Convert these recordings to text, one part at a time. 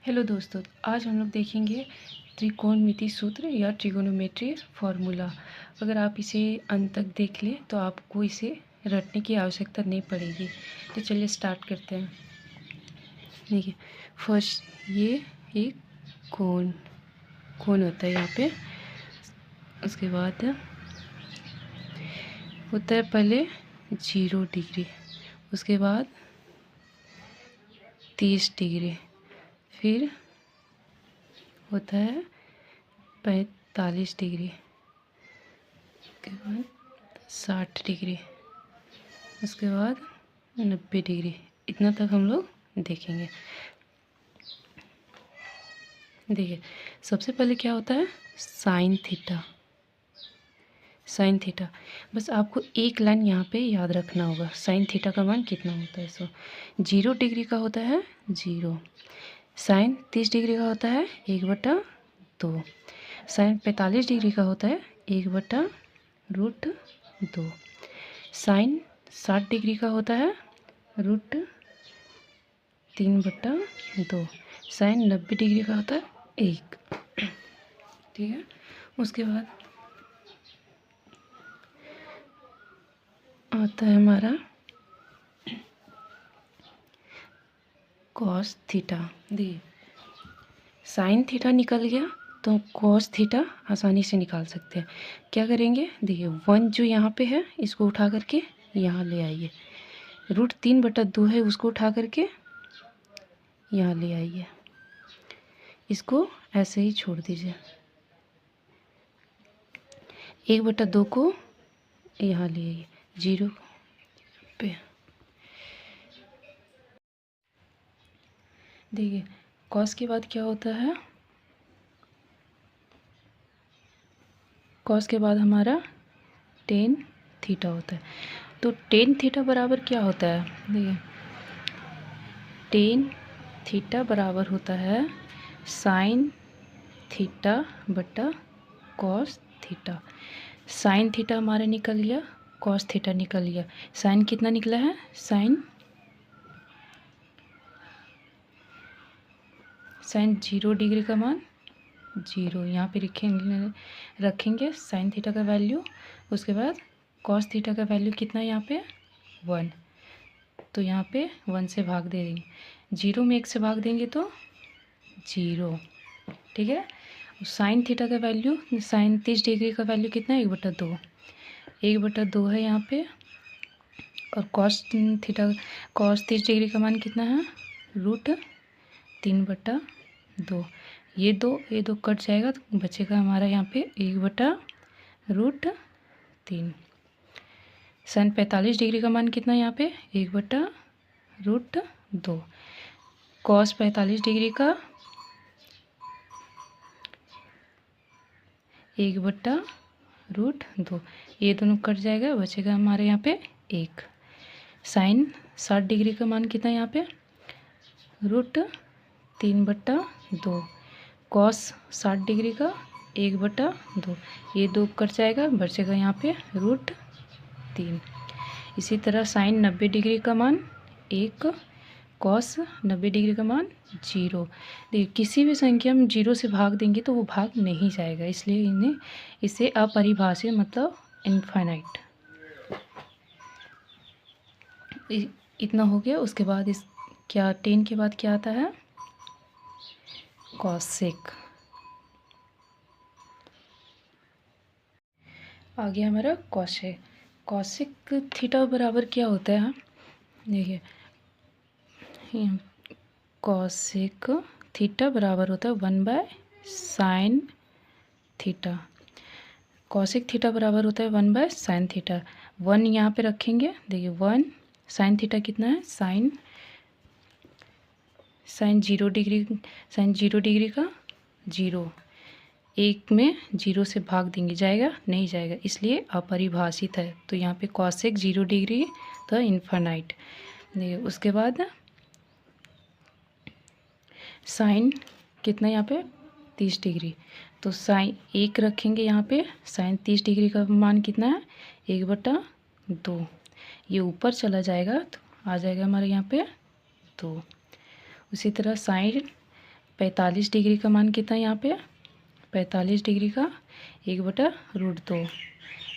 Hello दोस्तों, आज हम लोग देखेंगे त्रिकोणमिति सूत्र या ट्रिगोनोमेट्री फार्मूला। अगर आप इसे अंत तक देख लें तो आपको इसे रटने की आवश्यकता नहीं पड़ेगी। तो चलिए स्टार्ट करते हैं। देखिए, फर्स्ट ये एक कोण कोण होता है यहाँ पे। उसके बाद होता है पहले 0 डिग्री, उसके बाद 30 डिग्री, फिर होता है 45 डिग्री, उसके बाद 60 डिग्री, उसके बाद 90 डिग्री। इतना तक हम लोग देखेंगे। देखिए, सबसे पहले क्या होता है साइन थीटा। साइन थीटा बस आपको एक लाइन यहाँ पे याद रखना होगा। साइन थीटा का मान कितना होता है? 0 डिग्री का होता है 0। साइन 30 डिग्री का होता है 1/2। साइन 45 डिग्री का होता है 1/√2। साइन 60 डिग्री का होता है √3/2। साइन 90 डिग्री का होता है 1। ठीक है। उसके बाद आता है हमारा कॉस थीटा। देखिए, साइन थीटा निकल गया तो कॉस थीटा आसानी से निकाल सकते हैं। क्या करेंगे? देखिए, 1 जो यहाँ पे है इसको उठा करके यहाँ ले आइए। √3/2 है उसको उठा करके यहाँ ले आइए। इसको ऐसे ही छोड़ दीजिए। 1/2 को यहाँ ले आइए 0 पे। देखिए, कॉस के बाद क्या होता है? कॉस के बाद हमारा टेन थीटा होता है। तो टेन थीटा बराबर क्या होता है? देखिए, टेन थीटा बराबर होता है साइन थीटा बटा कॉस थीटा। साइन थीटा हमारा निकल गया, कॉस थीटा निकल गया। साइन कितना निकला है? साइन 0 डिग्री का मान 0 यहाँ पे रखेंगे साइन थीटा का वैल्यू। उसके बाद कॉस थीटा का वैल्यू कितना है यहाँ पे? 1। तो यहाँ पे 1 से भाग दे देंगे। 0 में 1 से भाग देंगे तो 0। ठीक है। साइन थीटा का वैल्यू, साइन 30 डिग्री का वैल्यू कितना है? 1/2। 1/2 है यहाँ पे। और कॉस 30 डिग्री का मान कितना है? √3/2। ये दो कट जाएगा तो बचेगा हमारा यहाँ पे 1/√3। साइन 45 डिग्री का मान कितना है यहाँ पे? 1/√2। कॉस 45 डिग्री का 1/√2। ये दोनों कट जाएगा, बचेगा हमारे यहाँ पे 1। साइन 60 डिग्री का मान कितना है यहाँ पे? √3/2। कॉस 60 डिग्री का 1/2। ये दो कट जाएगा, बचेगा यहाँ पे √3। इसी तरह साइन 90 डिग्री का मान 1, कॉस 90 डिग्री का मान 0। देखिए, किसी भी संख्या में 0 से भाग देंगे तो वो भाग नहीं जाएगा, इसलिए इसे अपरिभाषित मतलब इनफाइनाइट। इतना हो गया। उसके बाद इस क्या 10 के बाद क्या आता है? कॉसेक। आ गया हमारा कॉसेक। कॉसेक थीटा बराबर क्या होता है? देखिए, कॉसेक थीटा बराबर होता है 1/sin थीटा। कॉसेक थीटा बराबर होता है 1/sin थीटा। 1 यहाँ पे रखेंगे। देखिए, 1 साइन थीटा कितना है? साइन 0 डिग्री, साइन 0 डिग्री का 0। 1 में 0 से भाग देंगे, जाएगा नहीं जाएगा, इसलिए अपरिभाषित है। तो यहाँ पे कॉसेक 0 डिग्री तो इनफाइनाइट। देखिए, उसके बाद साइन कितना यहाँ पे? 30 डिग्री। तो साइन 1 रखेंगे यहाँ पे। साइन 30 डिग्री का मान कितना है? 1/2। ये ऊपर चला जाएगा तो आ जाएगा हमारे यहाँ पे 2। उसी तरह साइन 45 डिग्री का मान कितना है यहाँ पे, 45 डिग्री का 1/√2,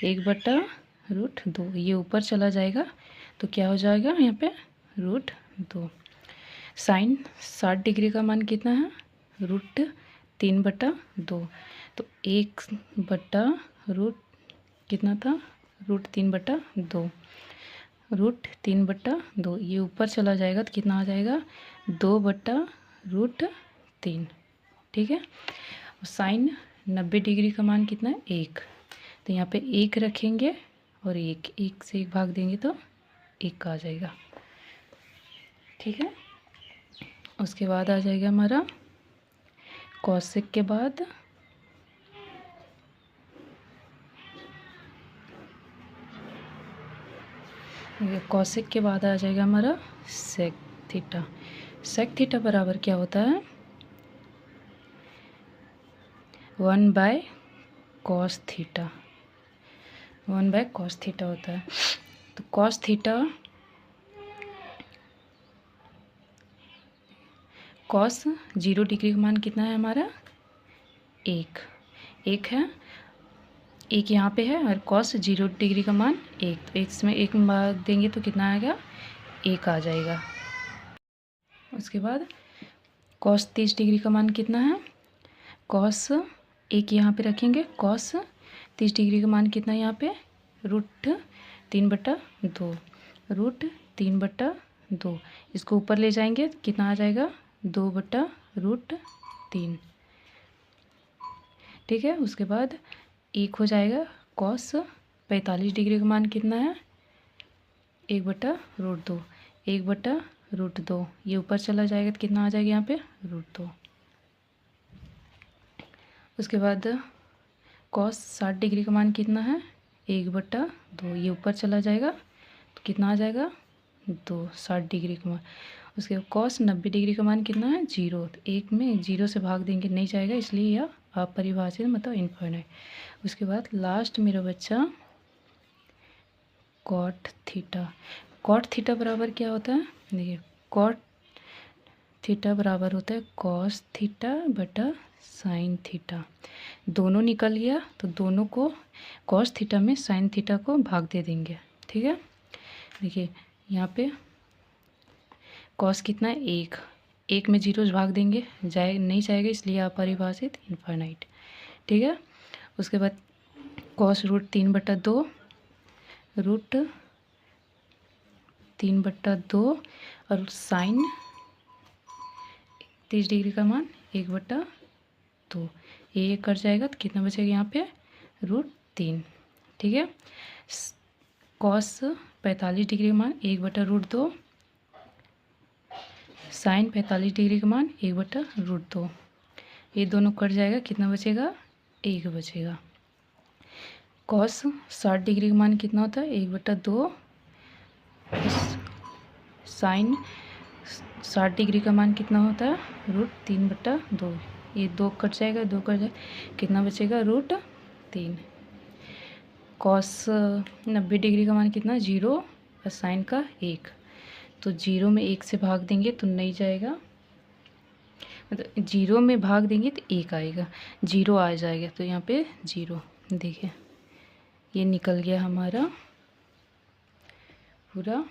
1/√2 ये ऊपर चला जाएगा तो क्या हो जाएगा यहाँ पे √2। साइन 60 डिग्री का मान कितना है, √3/2, तो 1/√ कितना था, √3/2, √3/2 ये ऊपर चला जाएगा तो कितना आ जाएगा 2/√3। ठीक है। साइन 90 डिग्री का मान कितना है 1, तो यहाँ पे 1 रखेंगे और 1 से 1 भाग देंगे तो 1 आ जाएगा। ठीक है। उसके बाद आ जाएगा हमारा कॉसेक के बाद कॉसेक के बाद आ जाएगा हमारा सेक थीटा। सेक थीटा बराबर क्या होता है 1/cos थीटा, 1/cos थीटा होता है। तो cos थीटा cos 0 डिग्री का मान कितना है हमारा 1 है, 1 यहाँ पे है और cos 0 डिग्री का मान 1, तो 1 में 1 भाग देंगे तो कितना आएगा 1 आ जाएगा। उसके बाद cos 30 डिग्री का मान कितना है, cos 1 यहाँ पे रखेंगे, cos 30 डिग्री का मान कितना है यहाँ पे √3/2, √3/2 इसको ऊपर ले जाएंगे तो कितना आ जाएगा 2/√3। ठीक है। उसके बाद 1 हो जाएगा, cos 45 डिग्री का मान कितना है 1/√2, 1/√2 ये ऊपर चला जाएगा तो कितना आ जाएगा यहाँ पे √2। उसके बाद cos 60 डिग्री का मान कितना है 1/2 ये ऊपर चला जाएगा तो कितना आ जाएगा 2, 60 डिग्री का मान। उसके बाद cos 90 डिग्री का मान कितना है 0, तो 1 में 0 से भाग देंगे नहीं जाएगा इसलिए यह अपरिभाषित मतलब इनफाइनाइट। उसके बाद लास्ट मेरा बच्चा कॉट थीटा। कॉट थीटा बराबर क्या होता है, देखिए कॉट थीटा बराबर होता है cos थीटा बटा साइन थीटा। दोनों निकल गया तो दोनों को cos थीटा में साइन थीटा को भाग दे देंगे। ठीक है। देखिए यहाँ पे cos कितना है 1 में 0 भाग देंगे नहीं जाएगा इसलिए अपरिभाषित इनफाइनाइट। ठीक है। उसके बाद cos √3/2, √3/2 और साइन 30 डिग्री का मान 1/2 ये कट जाएगा तो कितना बचेगा यहाँ पे √3। ठीक है। cos 45 डिग्री का मान 1/√2, साइन 45 डिग्री का मान 1/√2 ये दोनों कट जाएगा कितना बचेगा 1 बचेगा। cos 60 डिग्री का मान कितना होता है 1/2, साइन 60 डिग्री का मान कितना होता है √3/2 ये 2 कट जाएगा, 2 कट जाएगा कितना बचेगा √3। cos 90 डिग्री का मान कितना 0 और साइन का 1, तो 0 में 1 से भाग देंगे तो नहीं जाएगा, मतलब 0 में भाग देंगे तो 1 आएगा, 0 आ जाएगा तो यहाँ पे 0। देखिए ये निकल गया हमारा पूरा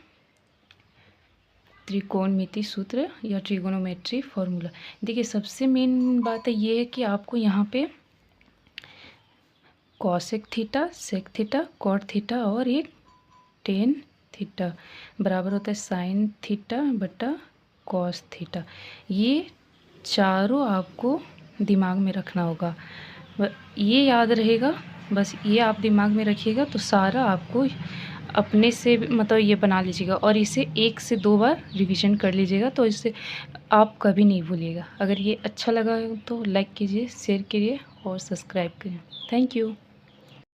त्रिकोणमिति सूत्र या ट्रिगोनोमेट्री फॉर्मूला। देखिए सबसे मेन बात है ये है कि आपको यहाँ पे cosec theta, sec theta, cot theta और एक टेन थीटा बराबर होता है साइन थीटा बटा कॉस थीटा। ये चारों आपको दिमाग में रखना होगा, ये याद रहेगा, बस ये आप दिमाग में रखिएगा तो सारा आपको अपने से मतलब ये बना लीजिएगा और इसे 1 से 2 बार रिवीजन कर लीजिएगा तो इससे आप कभी नहीं भूलिएगा। अगर ये अच्छा लगा तो लाइक कीजिए, शेयर कीजिए और सब्सक्राइब करिए। Thank you.